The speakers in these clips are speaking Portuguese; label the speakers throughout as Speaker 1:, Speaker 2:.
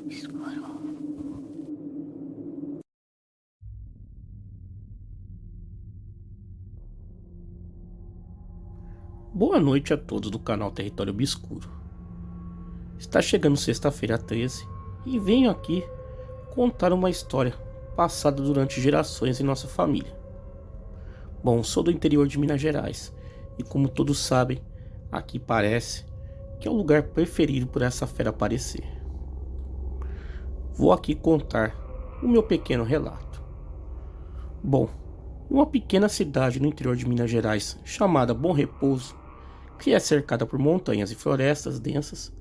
Speaker 1: obscuro.
Speaker 2: Boa noite a todos do canal Território Obscuro. Está chegando sexta-feira 13 e venho aqui contar uma história passada durante gerações em nossa família. Bom, sou do interior de Minas Gerais e, como todos sabem, aqui parece que é o lugar preferido por essa fera aparecer. Vou aqui contar o meu pequeno relato. Bom, em uma pequena cidade no interior de Minas Gerais chamada Bom Repouso, que é cercada por montanhas e florestas densas,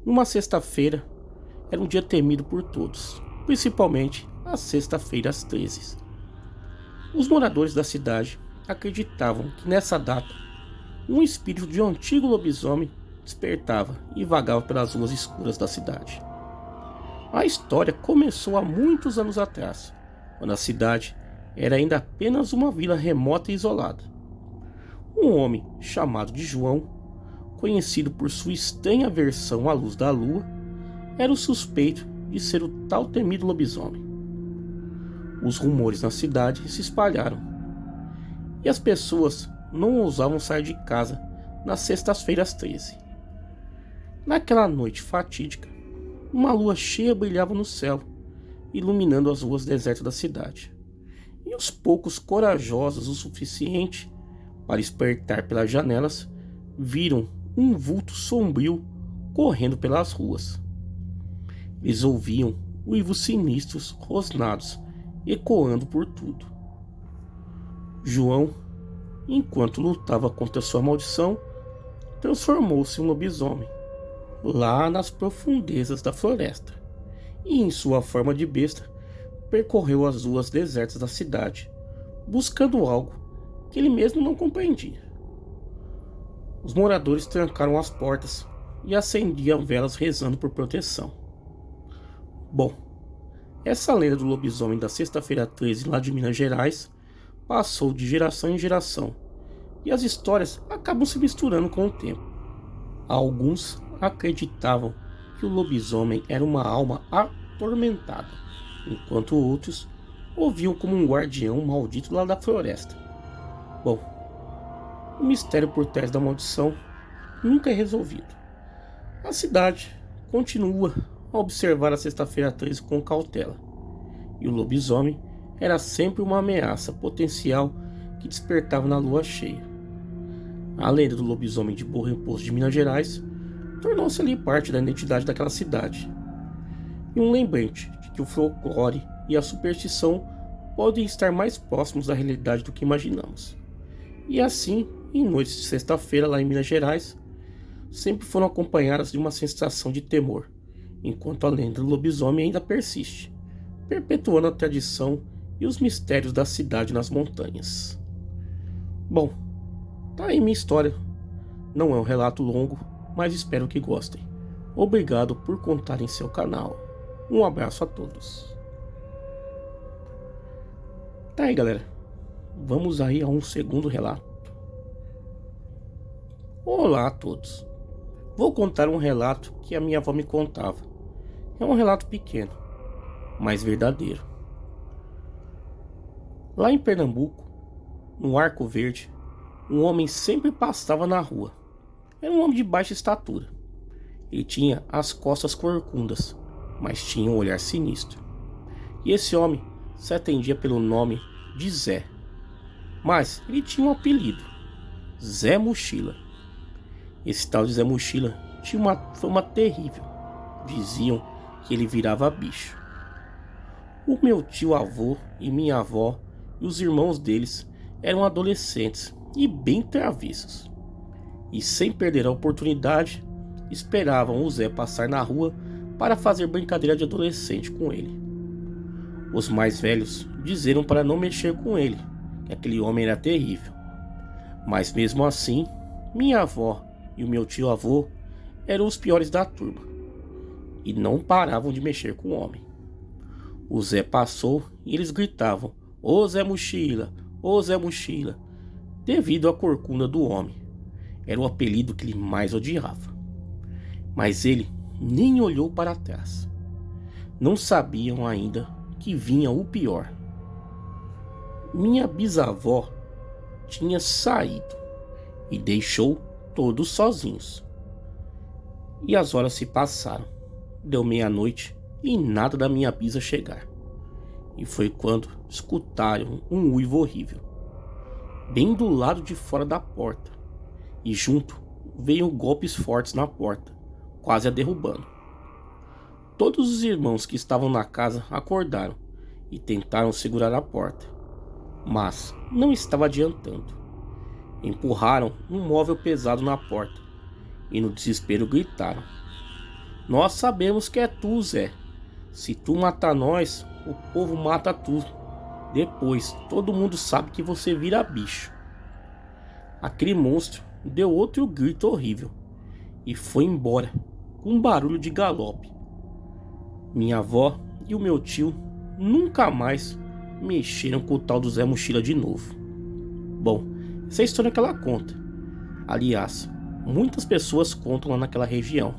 Speaker 2: numa sexta-feira era um dia temido por todos, principalmente as sextas-feiras 13. Os moradores da cidade acreditavam que nessa data um espírito de um antigo lobisomem despertava e vagava pelas ruas escuras da cidade. A história começou há muitos anos atrás, quando a cidade era ainda apenas uma vila remota e isolada. Um homem chamado de João, conhecido por sua estranha aversão à luz da lua, era o suspeito de ser o tal temido lobisomem. Os rumores na cidade se espalharam, e as pessoas não ousavam sair de casa nas sextas-feiras 13. Naquela noite fatídica, uma lua cheia brilhava no céu, iluminando as ruas desertas da cidade. E os poucos corajosos o suficiente para espertar pelas janelas viram um vulto sombrio correndo pelas ruas. Eles ouviam uivos sinistros rosnados ecoando por tudo. João, enquanto lutava contra sua maldição, transformou-se em um lobisomem lá nas profundezas da floresta e, em sua forma de besta, percorreu as ruas desertas da cidade, buscando algo que ele mesmo não compreendia. Os moradores trancaram as portas e acendiam velas rezando por proteção. Bom, essa lenda do lobisomem da sexta-feira 13 lá de Minas Gerais passou de geração em geração, e as histórias acabam se misturando com o tempo. Alguns acreditavam que o lobisomem era uma alma atormentada, enquanto outros o viam como um guardião maldito lá da floresta. Bom, o mistério por trás da maldição nunca é resolvido. A cidade continua a observar a sexta-feira 13 com cautela, e o lobisomem era sempre uma ameaça potencial que despertava na lua cheia. A lenda do lobisomem de Bom Repouso de Minas Gerais tornou-se ali parte da identidade daquela cidade, e um lembrete de que o folclore e a superstição podem estar mais próximos da realidade do que imaginamos. E assim, em noites de sexta-feira lá em Minas Gerais, sempre foram acompanhadas de uma sensação de temor, enquanto a lenda do lobisomem ainda persiste, perpetuando a tradição e os mistérios da cidade nas montanhas. Bom, tá aí minha história. Não é um relato longo, mas espero que gostem. Obrigado por contar em seu canal. Um abraço a todos. Tá aí, galera. Vamos aí a um segundo relato. Olá a todos. Vou contar um relato que a minha avó me contava. É um relato pequeno, mas verdadeiro. Lá em Pernambuco, no Arco Verde, um homem sempre passava na rua. Era um homem de baixa estatura. Ele tinha as costas corcundas, mas tinha um olhar sinistro. E esse homem se atendia pelo nome de Zé. Mas ele tinha um apelido: Zé Mochila. Esse tal de Zé Mochila tinha uma fama terrível. Diziam que ele virava bicho. O meu tio-avô e minha avó e os irmãos deles eram adolescentes e bem travessos. E sem perder a oportunidade, esperavam o Zé passar na rua para fazer brincadeira de adolescente com ele. Os mais velhos dizeram para não mexer com ele, que aquele homem era terrível. Mas mesmo assim, minha avó e o meu tio-avô eram os piores da turma, e não paravam de mexer com o homem. O Zé passou e eles gritavam: "Ô Zé Mochila, ô Zé Mochila", devido à corcunda do homem. Era o apelido que ele mais odiava. Mas ele nem olhou para trás. Não sabiam ainda que vinha o pior. Minha bisavó tinha saído e deixou todos sozinhos. E as horas se passaram. Deu meia-noite e nada da minha bisa chegar. E foi quando escutaram um uivo horrível, bem do lado de fora da porta. E junto veio golpes fortes na porta, quase a derrubando. Todos os irmãos que estavam na casa acordaram e tentaram segurar a porta, mas não estava adiantando. Empurraram um móvel pesado na porta e no desespero gritaram: "Nós sabemos que é tu, Zé. Se tu matar nós, o povo mata tu. Depois todo mundo sabe que você vira bicho." Aquele monstro deu outro grito horrível e foi embora com um barulho de galope. Minha avó e o meu tio nunca mais mexeram com o tal do Zé Mochila de novo. Bom, essa é a história que ela conta. Aliás, muitas pessoas contam lá naquela região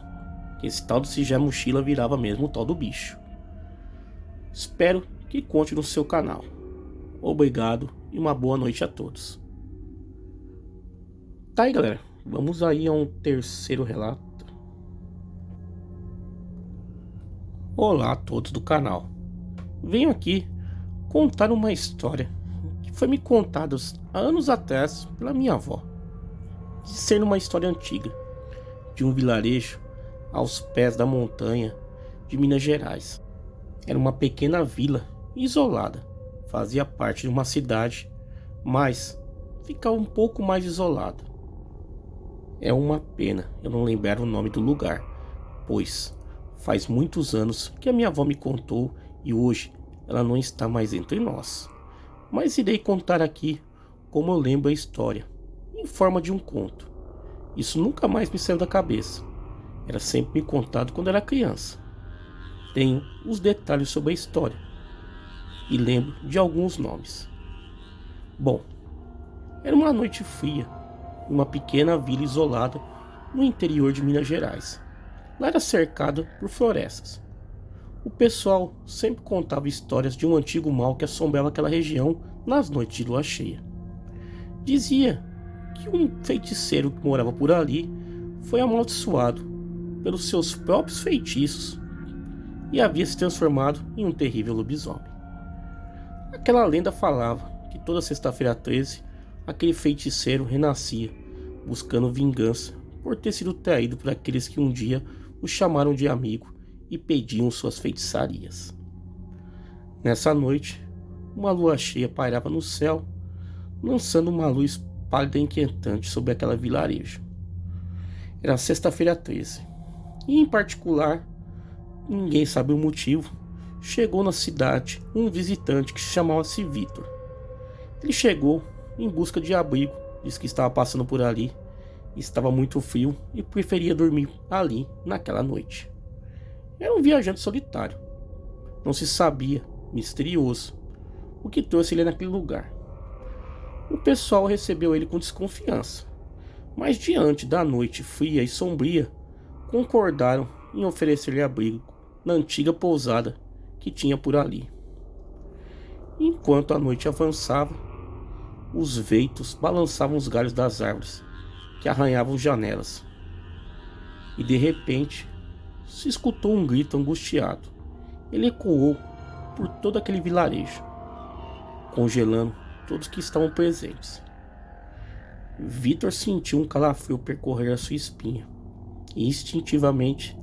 Speaker 2: que esse tal do Zé Mochila virava mesmo o tal do bicho. Espero que conte no seu canal. Obrigado e uma boa noite a todos. Tá aí, galera, vamos aí a um terceiro relato. Olá a todos do canal. Venho aqui contar uma história que foi me contada há anos atrás pela minha avó, de ser uma história antiga, de um vilarejo aos pés da montanha de Minas Gerais. Era uma pequena vila isolada, fazia parte de uma cidade, mas ficava um pouco mais isolada. É uma pena eu não lembrar o nome do lugar, pois faz muitos anos que a minha avó me contou e hoje ela não está mais entre nós. Mas irei contar aqui como eu lembro a história, em forma de um conto. Isso nunca mais me saiu da cabeça. Era sempre me contado quando era criança. Tenho os detalhes sobre a história e lembro de alguns nomes. Bom, era uma noite fria, em uma pequena vila isolada no interior de Minas Gerais. Lá era cercado por florestas. O pessoal sempre contava histórias de um antigo mal que assombrava aquela região nas noites de lua cheia. Dizia que um feiticeiro que morava por ali foi amaldiçoado pelos seus próprios feitiços e havia se transformado em um terrível lobisomem. Aquela lenda falava que toda sexta-feira 13 aquele feiticeiro renascia, buscando vingança por ter sido traído por aqueles que um dia o chamaram de amigo e pediam suas feitiçarias. Nessa noite, uma lua cheia pairava no céu, lançando uma luz pálida e inquietante sobre aquele vilarejo. Era sexta-feira 13, e em particular, ninguém sabe o motivo, chegou na cidade um visitante que se chamava-se Vitor. Ele chegou em busca de abrigo, disse que estava passando por ali, estava muito frio e preferia dormir ali naquela noite. Era um viajante solitário. Não se sabia, misterioso, o que trouxe ele naquele lugar. O pessoal recebeu ele com desconfiança, mas diante da noite fria e sombria, concordaram em oferecer-lhe abrigo na antiga pousada que tinha por ali. Enquanto a noite avançava, os ventos balançavam os galhos das árvores que arranhavam janelas, e de repente se escutou um grito angustiado. Ele ecoou por todo aquele vilarejo, congelando todos que estavam presentes. Vitor sentiu um calafrio percorrer a sua espinha e instintivamente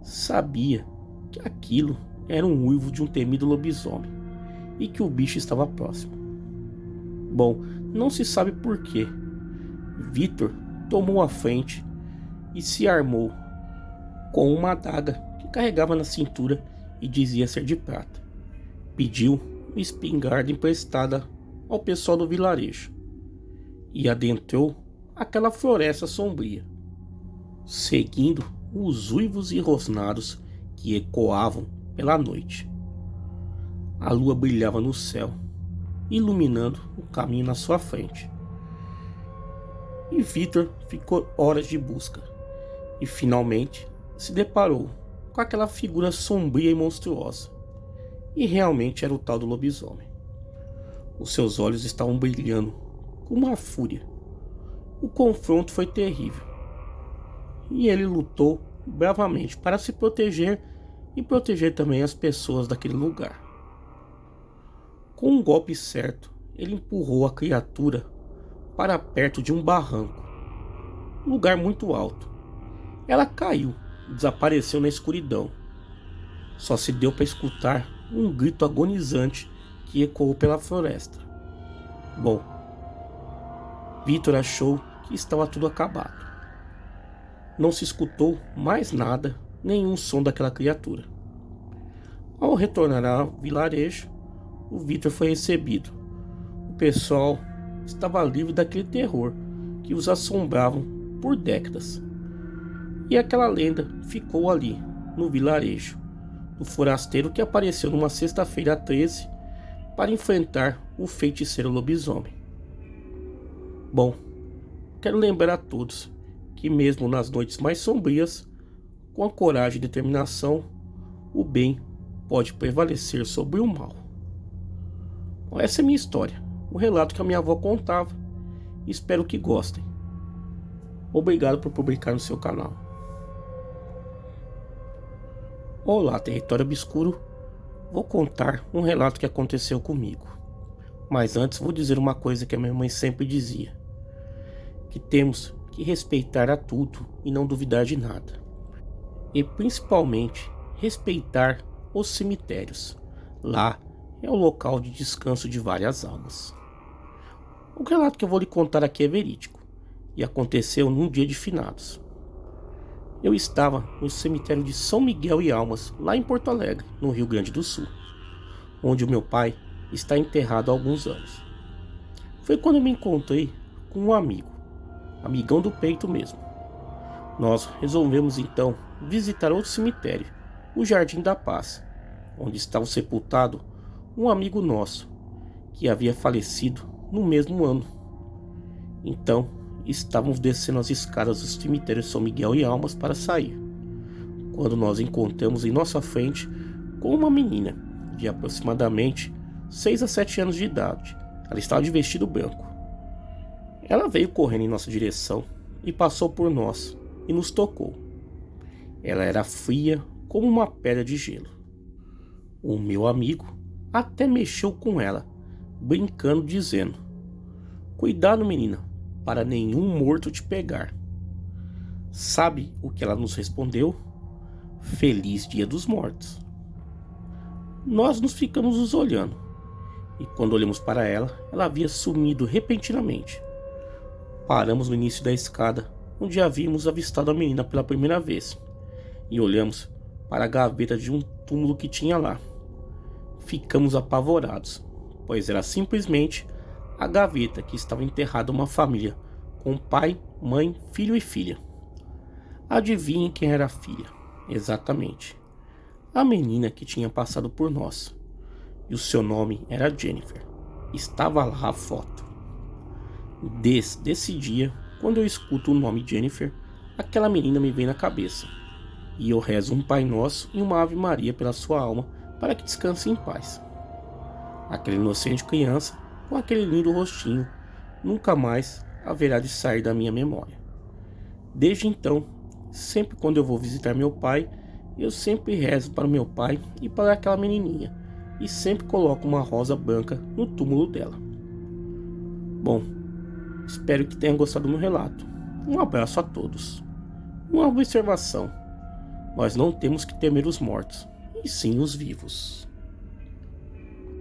Speaker 2: sabia que aquilo era um uivo de um temido lobisomem e que o bicho estava próximo. Bom, não se sabe por quê. Vitor tomou a frente e se armou com uma adaga que carregava na cintura e dizia ser de prata. Pediu uma espingarda emprestada ao pessoal do vilarejo e adentrou aquela floresta sombria, seguindo os uivos e rosnados que ecoavam pela noite. A lua brilhava no céu, iluminando o caminho na sua frente. E Vitor ficou horas de busca e finalmente se deparou com aquela figura sombria e monstruosa. E realmente era o tal do lobisomem. Os seus olhos estavam brilhando com uma fúria. O confronto foi terrível. E ele lutou bravamente para se proteger e proteger também as pessoas daquele lugar. Com um golpe certo, ele empurrou a criatura para perto de um barranco, um lugar muito alto. Ela caiu e desapareceu na escuridão. Só se deu para escutar um grito agonizante que ecoou pela floresta. Bom, Victor achou que estava tudo acabado. Não se escutou mais nada, nenhum som daquela criatura. Ao retornar ao vilarejo, o Victor foi recebido. O pessoal estava livre daquele terror que os assombravam por décadas. E aquela lenda ficou ali, no vilarejo, do forasteiro que apareceu numa sexta-feira 13 para enfrentar o feiticeiro lobisomem. Bom, quero lembrar a todos que mesmo nas noites mais sombrias, com a coragem e determinação, o bem pode prevalecer sobre o mal. Essa é a minha história, um relato que a minha avó contava, e espero que gostem. Obrigado por publicar no seu canal. Olá, Território Obscuro. Vou contar um relato que aconteceu comigo. Mas antes vou dizer uma coisa que a minha mãe sempre dizia: que temos que respeitar a tudo e não duvidar de nada. E principalmente respeitar os cemitérios. Lá é o local de descanso de várias almas. O relato que eu vou lhe contar aqui é verídico e aconteceu num dia de finados. Eu estava no cemitério de São Miguel e Almas, lá em Porto Alegre, no Rio Grande do Sul, onde o meu pai está enterrado há alguns anos. Foi quando eu me encontrei com um amigo, amigão do peito mesmo. Nós resolvemos então visitar outro cemitério, o Jardim da Paz, onde estava sepultado um amigo nosso, que havia falecido no mesmo ano. Então, estávamos descendo as escadas do cemitério São Miguel e Almas para sair, quando nós encontramos em nossa frente com uma menina de aproximadamente 6 a 7 anos de idade. Ela estava de vestido branco. Ela veio correndo em nossa direção e passou por nós e nos tocou. Ela era fria como uma pedra de gelo. O meu amigo até mexeu com ela, brincando, dizendo: "Cuidado, menina, para nenhum morto te pegar." Sabe o que ela nos respondeu? "Feliz Dia dos Mortos." Nós nos ficamos nos olhando, e quando olhamos para ela, ela havia sumido repentinamente. Paramos no início da escada, onde havíamos avistado a menina pela primeira vez, e olhamos para a gaveta de um túmulo que tinha lá. Ficamos apavorados, pois era simplesmente a gaveta que estava enterrada uma família com pai, mãe, filho e filha. Adivinhem quem era a filha? Exatamente, a menina que tinha passado por nós. E o seu nome era Jennifer. Estava lá a foto. Desde esse dia, quando eu escuto o nome Jennifer, aquela menina me vem na cabeça. E eu rezo um Pai Nosso e uma Ave Maria pela sua alma, para que descanse em paz. Aquela inocente criança, com aquele lindo rostinho, nunca mais haverá de sair da minha memória. Desde então, sempre quando eu vou visitar meu pai, eu sempre rezo para meu pai e para aquela menininha, e sempre coloco uma rosa branca no túmulo dela. Bom, espero que tenham gostado do meu relato. Um abraço a todos. Uma observação: nós não temos que temer os mortos, e sim os vivos.